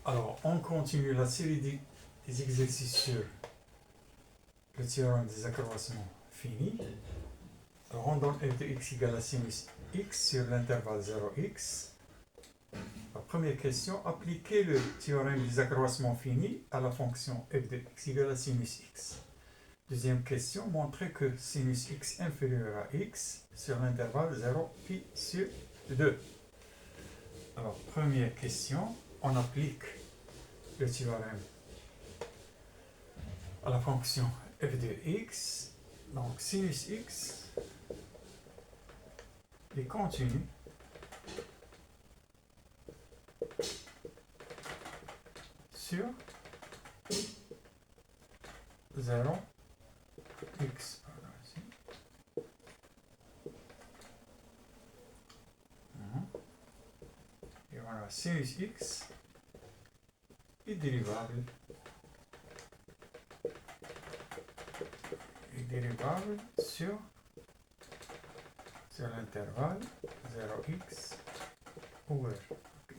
Alors, on continue la série des exercices sur le théorème des accroissements finis. Alors, on donne f de x égale à sinus x sur l'intervalle 0x. La première question, appliquer le théorème des accroissements finis à la fonction f de x égale à sinus x. Deuxième question, montrer que sinus x inférieur à x sur l'intervalle 0 pi sur 2. Alors, première question, on applique le théorème à la fonction f de x. Donc, sinus x est continu sur 0 x. Et voilà, sinus x est dérivable. Sur l'intervalle 0x over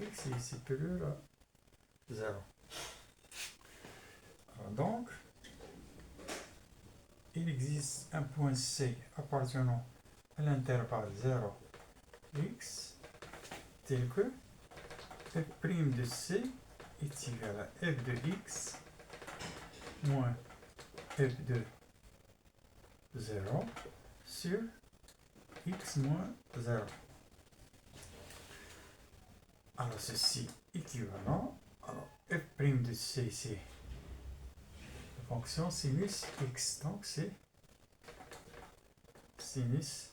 x est supérieur à 0. Alors donc, il existe un point C appartenant à l'intervalle 0x tel que f' de C est égal à f de x moins f de 0 sur x moins 0. Alors ceci équivalent. Alors f' de C c'est la fonction sinus x. Donc c'est sinus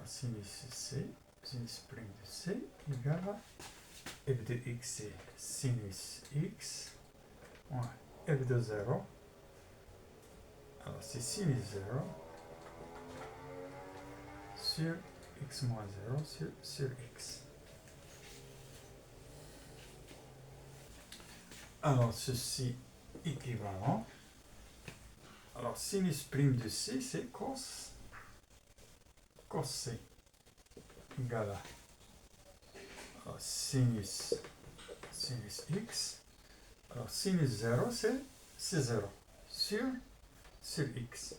C, sinus prime de C égale à f de x c'est sinus x moins f de 0. Alors c'est sinus 0 sur x moins 0 sur x. Alors ceci équivalent. Alors sinus prime de C c'est cos C égale à alors, sinus x. Alors sinus 0 c'est 0 sur x.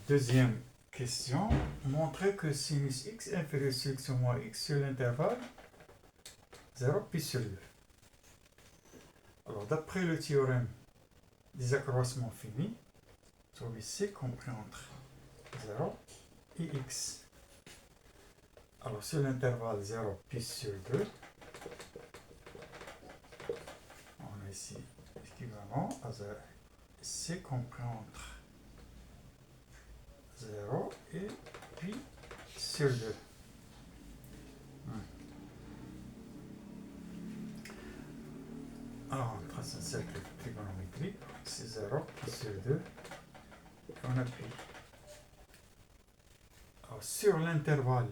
Deuxième question, montrer que sinus x inférieur sur x moins x sur l'intervalle 0 pi sur 2. Alors d'après le théorème des accroissements finis, trouver C compris entre 0 et x. Alors sur l'intervalle 0 pi sur 2, on a ici équivalent à 0. C compris entre 0 et pi sur 2. Alors on trace un cercle trigonométrique, c'est 0 pi sur 2, et on appuie. Alors sur l'intervalle,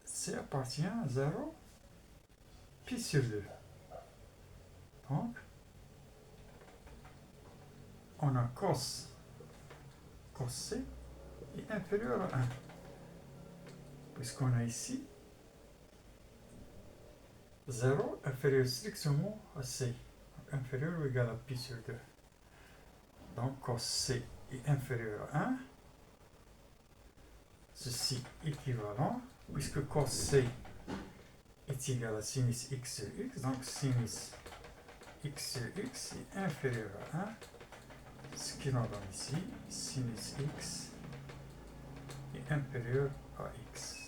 C appartient à 0 pi sur 2. Donc, on a cos C est inférieur à 1. Puisqu'on a ici 0 inférieur strictement à C. Inférieur ou égal à pi sur 2. Donc cos C est inférieur à 1. Ceci équivalent, puisque cos C est égal à sinus x sur x, donc sinus x sur x est inférieur à 1, ce qui nous donne ici sinus x est inférieur à x.